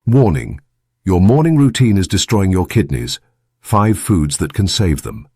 Warning: your morning routine is destroying your kidneys. 5 foods that can save them.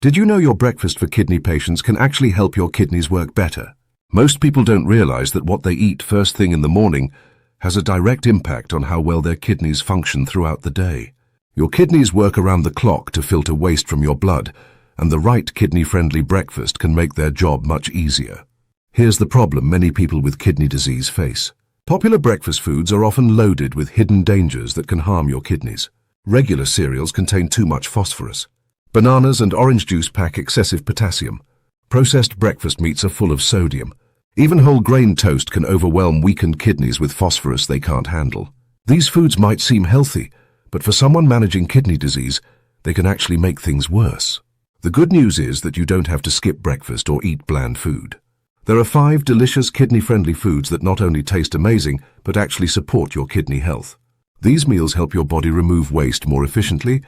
Did you know your breakfast for kidney patients can actually help your kidneys work better? Most people don't realize that what they eat first thing in the morning has a direct impact on how well their kidneys function throughout the day. Your kidneys work around the clock to filter waste from your blood, and the right kidney-friendly breakfast can make their job much easier. Here's the problem many people with kidney disease face. Popular breakfast foods are often loaded with hidden dangers that can harm your kidneys. Regular cereals contain too much phosphorus. Bananas and orange juice pack excessive potassium. Processed breakfast meats are full of sodium. Even whole grain toast can overwhelm weakened kidneys with phosphorus they can't handle. These foods might seem healthy, but for someone managing kidney disease, they can actually make things worse. The good news is that you don't have to skip breakfast or eat bland food. There are 5 delicious kidney-friendly foods that not only taste amazing, but actually support your kidney health. These meals help your body remove waste more efficiently,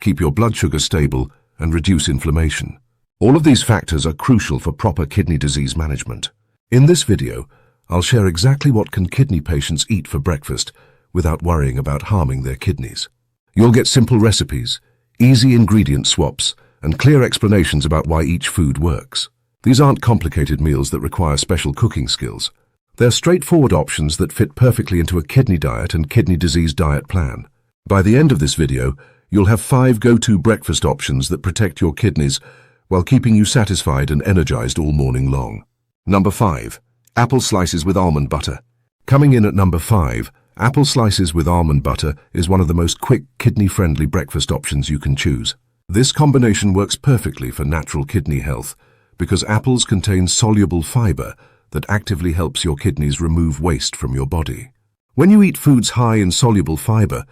keep your blood sugar stable, and reduce inflammation. All of these factors are crucial for proper kidney disease management. In this video, I'll share exactly what can kidney patients eat for breakfast without worrying about harming their kidneys. You'll get simple recipes, easy ingredient swaps, and clear explanations about why each food works. These aren't complicated meals that require special cooking skills. They're straightforward options that fit perfectly into a kidney diet and kidney disease diet plan. By the end of this video, you'll have 5 go-to breakfast options that protect your kidneys while keeping you satisfied and energized all morning long. Number 5. Apple slices with almond butter. Coming in at number 5, apple slices with almond butter is one of the most quick, kidney-friendly breakfast options you can choose. This combination works perfectly for natural kidney health because apples contain soluble fiber that actively helps your kidneys remove waste from your body. When you eat foods high in soluble fiber,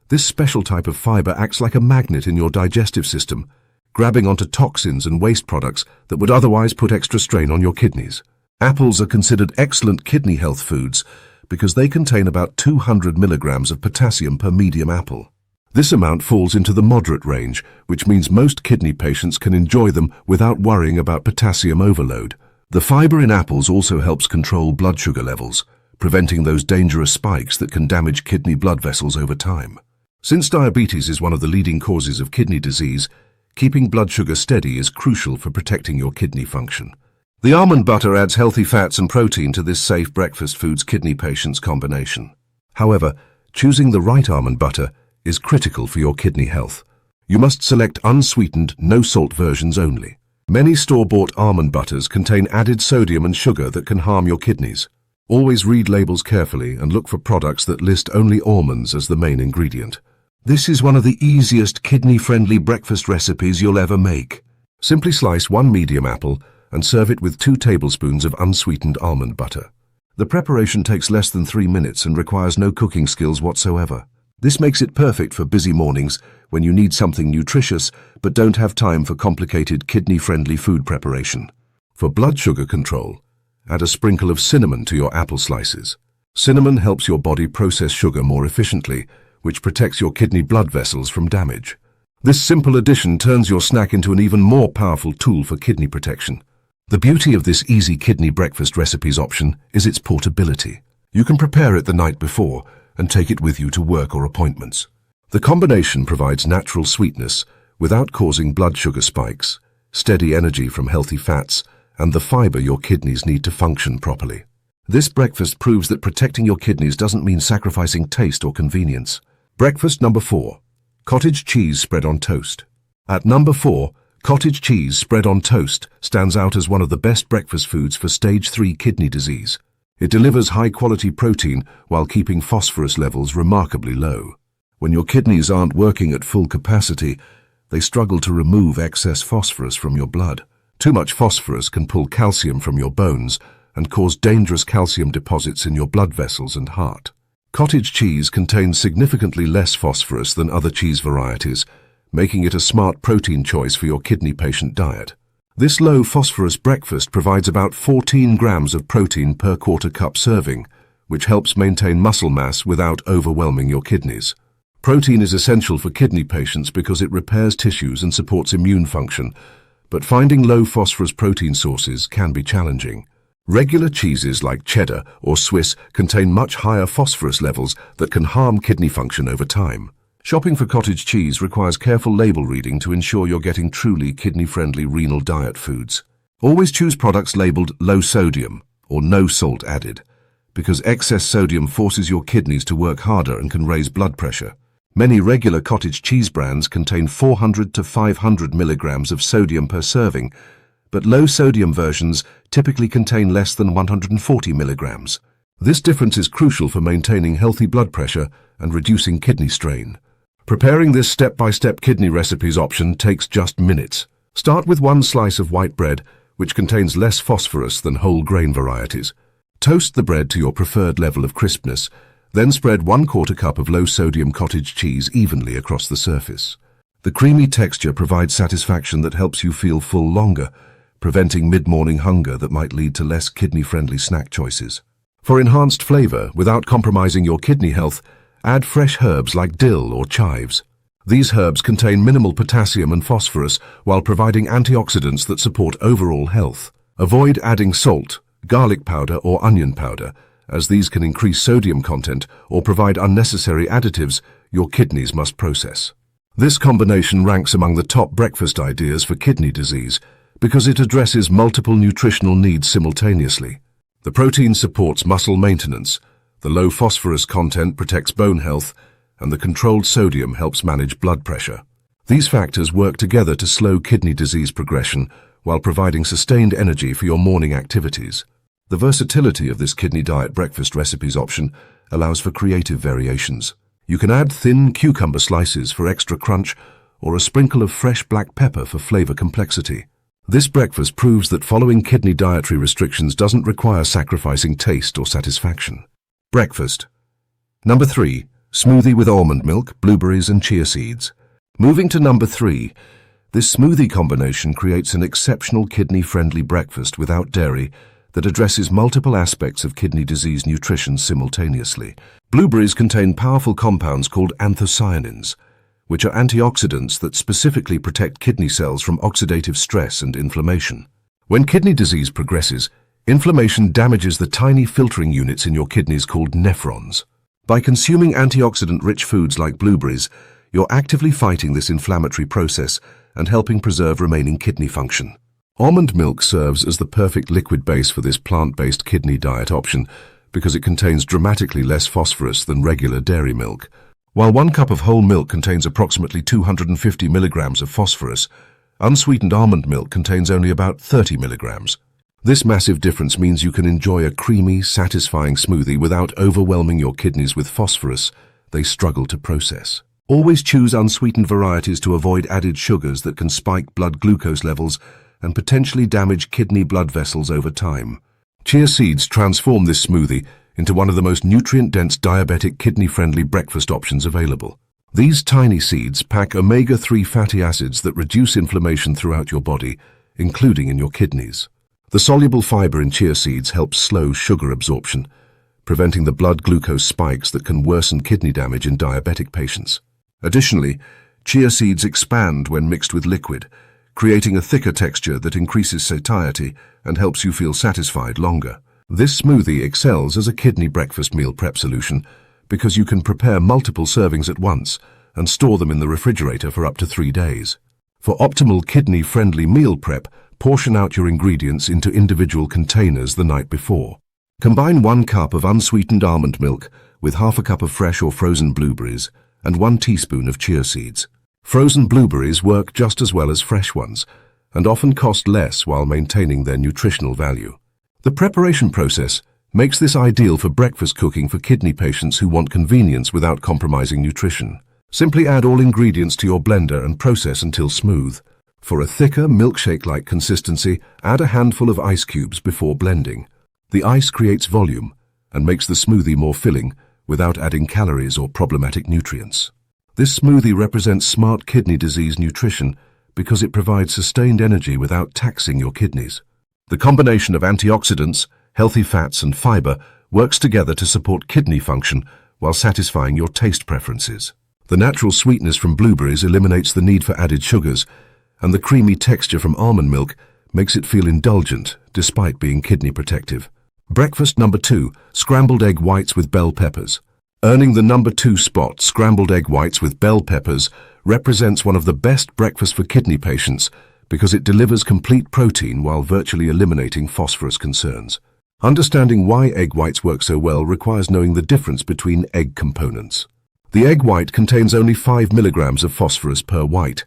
this special type of fiber acts like a magnet in your digestive system, grabbing onto toxins and waste products that would otherwise put extra strain on your kidneys. Apples are considered excellent kidney health foods because they contain about 200 milligrams of potassium per medium apple. This amount falls into the moderate range, which means most kidney patients can enjoy them without worrying about potassium overload. The fiber in apples also helps control blood sugar levels, preventing those dangerous spikes that can damage kidney blood vessels over time. Since diabetes is one of the leading causes of kidney disease, keeping blood sugar steady is crucial for protecting your kidney function. The almond butter adds healthy fats and protein to this safe breakfast foods kidney patients combination. However, choosing the right almond butter is critical for your kidney health. You must select unsweetened, no-salt versions only. Many store-bought almond butters contain added sodium and sugar that can harm your kidneys. Always read labels carefully and look for products that list only almonds as the main ingredient. This is one of the easiest kidney-friendly breakfast recipes you'll ever make. Simply slice 1 medium apple and serve it with 2 tablespoons of unsweetened almond butter. The preparation takes less than 3 minutes and requires no cooking skills whatsoever. This makes it perfect for busy mornings when you need something nutritious but don't have time for complicated kidney-friendly food preparation. For blood sugar control, add a sprinkle of cinnamon to your apple slices. Cinnamon helps your body process sugar more efficiently, which protects your kidney blood vessels from damage. This simple addition turns your snack into an even more powerful tool for kidney protection. The beauty of this easy kidney breakfast recipes option is its portability. You can prepare it the night before and take it with you to work or appointments. The combination provides natural sweetness without causing blood sugar spikes, steady energy from healthy fats, and the fiber your kidneys need to function properly. This breakfast proves that protecting your kidneys doesn't mean sacrificing taste or convenience. Breakfast number 4. Cottage cheese spread on toast. At number 4, cottage cheese spread on toast stands out as one of the best breakfast foods for stage 3 kidney disease. It delivers high-quality protein while keeping phosphorus levels remarkably low. When your kidneys aren't working at full capacity, they struggle to remove excess phosphorus from your blood. Too much phosphorus can pull calcium from your bones and cause dangerous calcium deposits in your blood vessels and heart. Cottage cheese contains significantly less phosphorus than other cheese varieties, making it a smart protein choice for your kidney patient diet. This low-phosphorus breakfast provides about 14 grams of protein per quarter cup serving, which helps maintain muscle mass without overwhelming your kidneys. Protein is essential for kidney patients because it repairs tissues and supports immune function, but finding low-phosphorus protein sources can be challenging. Regular cheeses like cheddar or Swiss contain much higher phosphorus levels that can harm kidney function over time. Shopping for cottage cheese requires careful label reading to ensure you're getting truly kidney-friendly renal diet foods. Always choose products labeled low sodium or no salt added, because excess sodium forces your kidneys to work harder and can raise blood pressure. Many regular cottage cheese brands contain 400 to 500 milligrams of sodium per serving, but low-sodium versions typically contain less than 140 milligrams. This difference is crucial for maintaining healthy blood pressure and reducing kidney strain. Preparing this step-by-step kidney recipes option takes just minutes. Start with 1 slice of white bread, which contains less phosphorus than whole grain varieties. Toast the bread to your preferred level of crispness, then spread 1/4 cup of low-sodium cottage cheese evenly across the surface. The creamy texture provides satisfaction that helps you feel full longer, preventing mid-morning hunger that might lead to less kidney-friendly snack choices. For enhanced flavor, without compromising your kidney health, add fresh herbs like dill or chives. These herbs contain minimal potassium and phosphorus while providing antioxidants that support overall health. Avoid adding salt, garlic powder or onion powder, as these can increase sodium content or provide unnecessary additives your kidneys must process. This combination ranks among the top breakfast ideas for kidney disease because it addresses multiple nutritional needs simultaneously. The protein supports muscle maintenance, the low phosphorus content protects bone health, and the controlled sodium helps manage blood pressure. These factors work together to slow kidney disease progression while providing sustained energy for your morning activities. The versatility of this kidney diet breakfast recipes option allows for creative variations. You can add thin cucumber slices for extra crunch or a sprinkle of fresh black pepper for flavor complexity. This breakfast proves that following kidney dietary restrictions doesn't require sacrificing taste or satisfaction. Breakfast. Number 3. Smoothie with almond milk, blueberries and chia seeds. Moving to number 3. This smoothie combination creates an exceptional kidney-friendly breakfast without dairy that addresses multiple aspects of kidney disease nutrition simultaneously. Blueberries contain powerful compounds called anthocyanins, which are antioxidants that specifically protect kidney cells from oxidative stress and inflammation. When kidney disease progresses, inflammation damages the tiny filtering units in your kidneys called nephrons. By consuming antioxidant-rich foods like blueberries, you're actively fighting this inflammatory process and helping preserve remaining kidney function. Almond milk serves as the perfect liquid base for this plant-based kidney diet option because it contains dramatically less phosphorus than regular dairy milk. While 1 cup of whole milk contains approximately 250 milligrams of phosphorus, unsweetened almond milk contains only about 30 milligrams. This massive difference means you can enjoy a creamy, satisfying smoothie without overwhelming your kidneys with phosphorus they struggle to process. Always choose unsweetened varieties to avoid added sugars that can spike blood glucose levels and potentially damage kidney blood vessels over time. Chia seeds transform this smoothie into one of the most nutrient-dense diabetic kidney-friendly breakfast options available. These tiny seeds pack omega-3 fatty acids that reduce inflammation throughout your body, including in your kidneys. The soluble fiber in chia seeds helps slow sugar absorption, preventing the blood glucose spikes that can worsen kidney damage in diabetic patients. Additionally, chia seeds expand when mixed with liquid, creating a thicker texture that increases satiety and helps you feel satisfied longer. This smoothie excels as a kidney breakfast meal prep solution because you can prepare multiple servings at once and store them in the refrigerator for up to 3 days. For optimal kidney-friendly meal prep, portion out your ingredients into individual containers the night before. Combine 1 cup of unsweetened almond milk with half a cup of fresh or frozen blueberries and 1 teaspoon of chia seeds. Frozen blueberries work just as well as fresh ones and often cost less while maintaining their nutritional value. The preparation process makes this ideal for breakfast cooking for kidney patients who want convenience without compromising nutrition. Simply add all ingredients to your blender and process until smooth. For a thicker, milkshake-like consistency, add a handful of ice cubes before blending. The ice creates volume and makes the smoothie more filling without adding calories or problematic nutrients. This smoothie represents smart kidney disease nutrition because it provides sustained energy without taxing your kidneys. The combination of antioxidants, healthy fats and fiber works together to support kidney function while satisfying your taste preferences. The natural sweetness from blueberries eliminates the need for added sugars, and the creamy texture from almond milk makes it feel indulgent despite being kidney protective. Breakfast number 2, scrambled egg whites with bell peppers. Earning the number 2 spot, scrambled egg whites with bell peppers represents one of the best breakfasts for kidney patients because it delivers complete protein while virtually eliminating phosphorus concerns. Understanding why egg whites work so well requires knowing the difference between egg components. The egg white contains only 5 milligrams of phosphorus per white,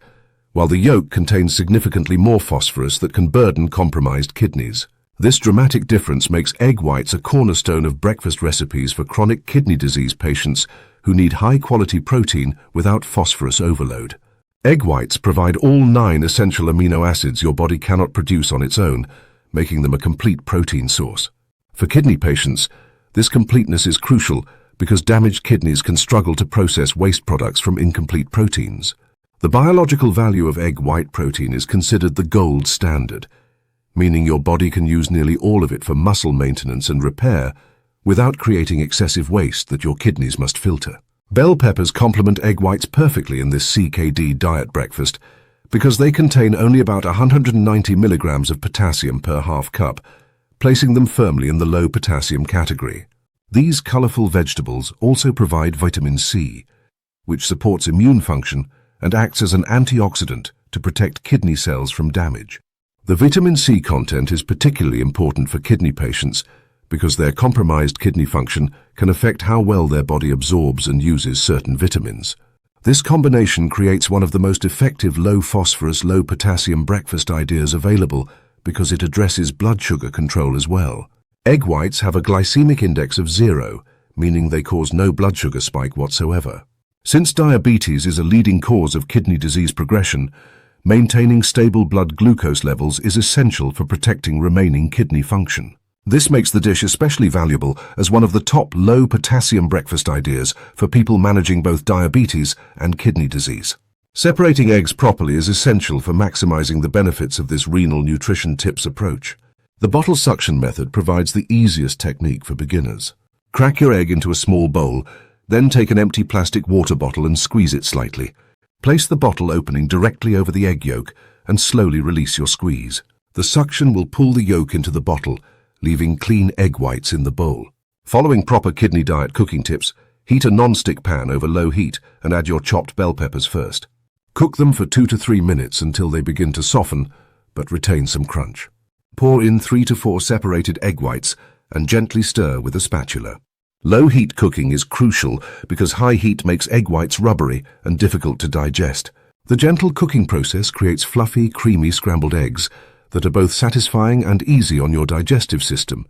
while the yolk contains significantly more phosphorus that can burden compromised kidneys. This dramatic difference makes egg whites a cornerstone of breakfast recipes for chronic kidney disease patients who need high-quality protein without phosphorus overload. Egg whites provide all 9 essential amino acids your body cannot produce on its own, making them a complete protein source. For kidney patients, this completeness is crucial because damaged kidneys can struggle to process waste products from incomplete proteins. The biological value of egg white protein is considered the gold standard, meaning your body can use nearly all of it for muscle maintenance and repair without creating excessive waste that your kidneys must filter. Bell peppers complement egg whites perfectly in this CKD diet breakfast because they contain only about 190 milligrams of potassium per half cup, placing them firmly in the low potassium category. These colorful vegetables also provide vitamin C, which supports immune function and acts as an antioxidant to protect kidney cells from damage. The vitamin C content is particularly important for kidney patients because their compromised kidney function can affect how well their body absorbs and uses certain vitamins. This combination creates one of the most effective low-phosphorus, low-potassium breakfast ideas available because it addresses blood sugar control as well. Egg whites have a glycemic index of 0, meaning they cause no blood sugar spike whatsoever. Since diabetes is a leading cause of kidney disease progression, maintaining stable blood glucose levels is essential for protecting remaining kidney function. This makes the dish especially valuable as one of the top low-potassium breakfast ideas for people managing both diabetes and kidney disease. Separating eggs properly is essential for maximizing the benefits of this renal nutrition tips approach. The bottle suction method provides the easiest technique for beginners. Crack your egg into a small bowl, then take an empty plastic water bottle and squeeze it slightly. Place the bottle opening directly over the egg yolk and slowly release your squeeze. The suction will pull the yolk into the bottle, leaving clean egg whites in the bowl. Following proper kidney diet cooking tips, heat a non-stick pan over low heat and add your chopped bell peppers first. Cook them for 2 to 3 minutes until they begin to soften, but retain some crunch. Pour in 3 to 4 separated egg whites and gently stir with a spatula. Low heat cooking is crucial because high heat makes egg whites rubbery and difficult to digest. The gentle cooking process creates fluffy, creamy scrambled eggs that are both satisfying and easy on your digestive system,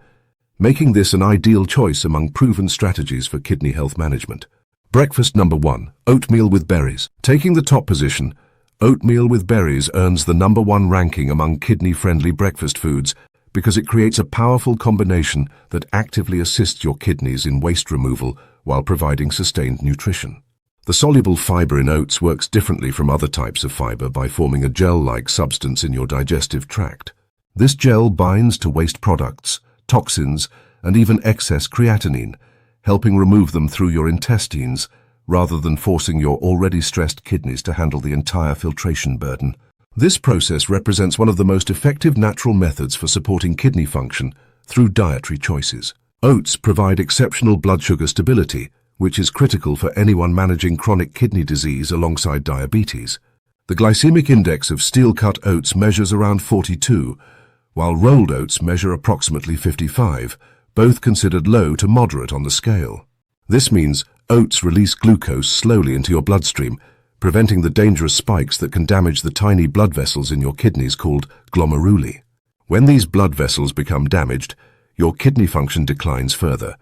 making this an ideal choice among proven strategies for kidney health management. Breakfast number 1, oatmeal with berries. Taking the top position, oatmeal with berries earns the number 1 ranking among kidney-friendly breakfast foods because it creates a powerful combination that actively assists your kidneys in waste removal while providing sustained nutrition. The soluble fiber in oats works differently from other types of fiber by forming a gel-like substance in your digestive tract. This gel binds to waste products, toxins, and even excess creatinine, helping remove them through your intestines rather than forcing your already stressed kidneys to handle the entire filtration burden. This process represents one of the most effective natural methods for supporting kidney function through dietary choices. Oats provide exceptional blood sugar stability, which is critical for anyone managing chronic kidney disease alongside diabetes. The glycemic index of steel-cut oats measures around 42, while rolled oats measure approximately 55, both considered low to moderate on the scale. This means oats release glucose slowly into your bloodstream, preventing the dangerous spikes that can damage the tiny blood vessels in your kidneys called glomeruli. When these blood vessels become damaged, your kidney function declines further,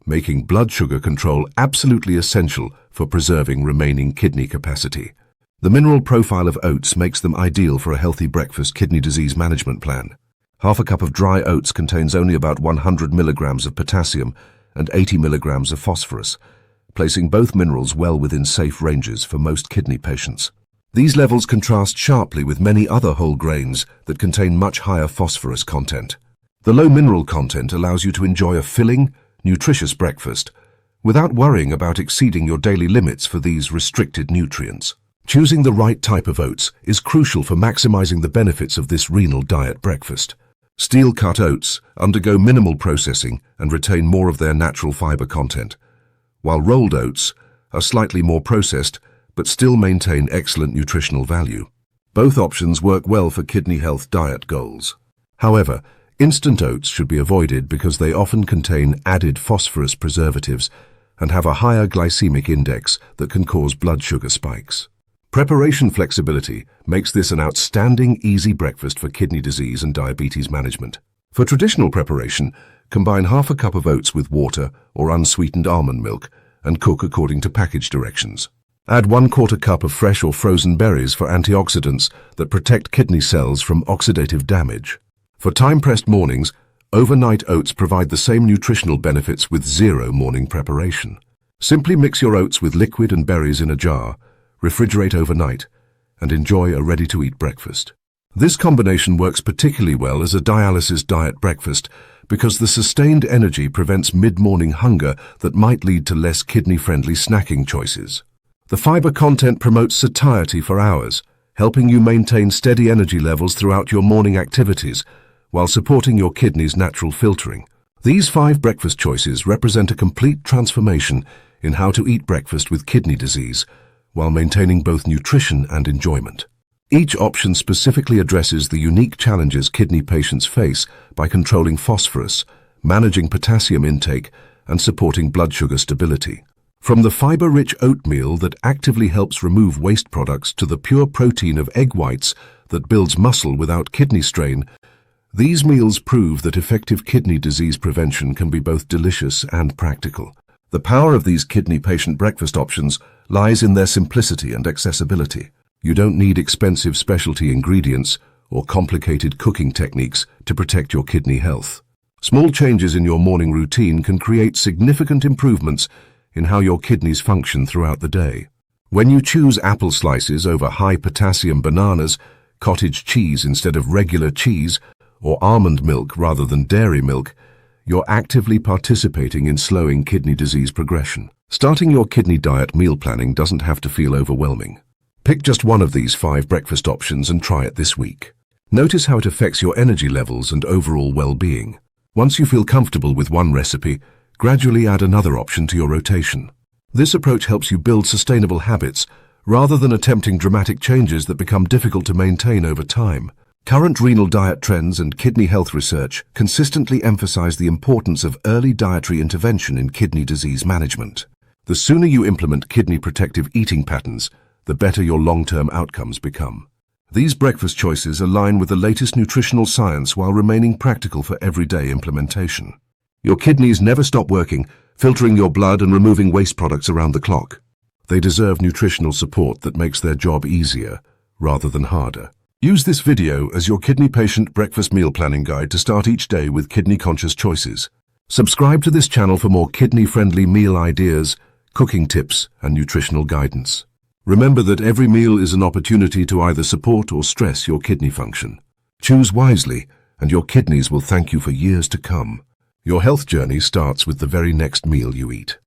making blood sugar control absolutely essential for preserving remaining kidney capacity. The mineral profile of oats makes them ideal for a healthy breakfast kidney disease management plan. Half a cup of dry oats contains only about 100 milligrams of potassium and 80 milligrams of phosphorus, placing both minerals well within safe ranges for most kidney patients. These levels contrast sharply with many other whole grains that contain much higher phosphorus content. The low mineral content allows you to enjoy a filling, nutritious breakfast without worrying about exceeding your daily limits for these restricted nutrients. Choosing the right type of oats is crucial for maximizing the benefits of this renal diet breakfast. Steel-cut oats undergo minimal processing and retain more of their natural fiber content, while rolled oats are slightly more processed but still maintain excellent nutritional value. Both options work well for kidney health diet goals. However, instant oats should be avoided because they often contain added phosphorus preservatives and have a higher glycemic index that can cause blood sugar spikes. Preparation flexibility makes this an outstanding, easy breakfast for kidney disease and diabetes management. For traditional preparation, combine half a cup of oats with water or unsweetened almond milk and cook according to package directions. Add 1/4 cup of fresh or frozen berries for antioxidants that protect kidney cells from oxidative damage. For time-pressed mornings, overnight oats provide the same nutritional benefits with zero morning preparation. Simply mix your oats with liquid and berries in a jar, refrigerate overnight, and enjoy a ready-to-eat breakfast. This combination works particularly well as a dialysis diet breakfast because the sustained energy prevents mid-morning hunger that might lead to less kidney-friendly snacking choices. The fiber content promotes satiety for hours, helping you maintain steady energy levels throughout your morning activities while supporting your kidneys' natural filtering. These 5 breakfast choices represent a complete transformation in how to eat breakfast with kidney disease, while maintaining both nutrition and enjoyment. Each option specifically addresses the unique challenges kidney patients face by controlling phosphorus, managing potassium intake, and supporting blood sugar stability. From the fiber-rich oatmeal that actively helps remove waste products to the pure protein of egg whites that builds muscle without kidney strain, these meals prove that effective kidney disease prevention can be both delicious and practical. The power of these kidney patient breakfast options lies in their simplicity and accessibility. You don't need expensive specialty ingredients or complicated cooking techniques to protect your kidney health. Small changes in your morning routine can create significant improvements in how your kidneys function throughout the day. When you choose apple slices over high-potassium bananas, cottage cheese instead of regular cheese, or almond milk rather than dairy milk, you're actively participating in slowing kidney disease progression. Starting your kidney diet meal planning doesn't have to feel overwhelming. Pick just one of these 5 breakfast options and try it this week. Notice how it affects your energy levels and overall well-being. Once you feel comfortable with one recipe, gradually add another option to your rotation. This approach helps you build sustainable habits rather than attempting dramatic changes that become difficult to maintain over time. Current renal diet trends and kidney health research consistently emphasize the importance of early dietary intervention in kidney disease management. The sooner you implement kidney protective eating patterns, the better your long-term outcomes become. These breakfast choices align with the latest nutritional science while remaining practical for everyday implementation. Your kidneys never stop working, filtering your blood and removing waste products around the clock. They deserve nutritional support that makes their job easier rather than harder. Use this video as your kidney patient breakfast meal planning guide to start each day with kidney-conscious choices. Subscribe to this channel for more kidney-friendly meal ideas, cooking tips, and nutritional guidance. Remember that every meal is an opportunity to either support or stress your kidney function. Choose wisely, and your kidneys will thank you for years to come. Your health journey starts with the very next meal you eat.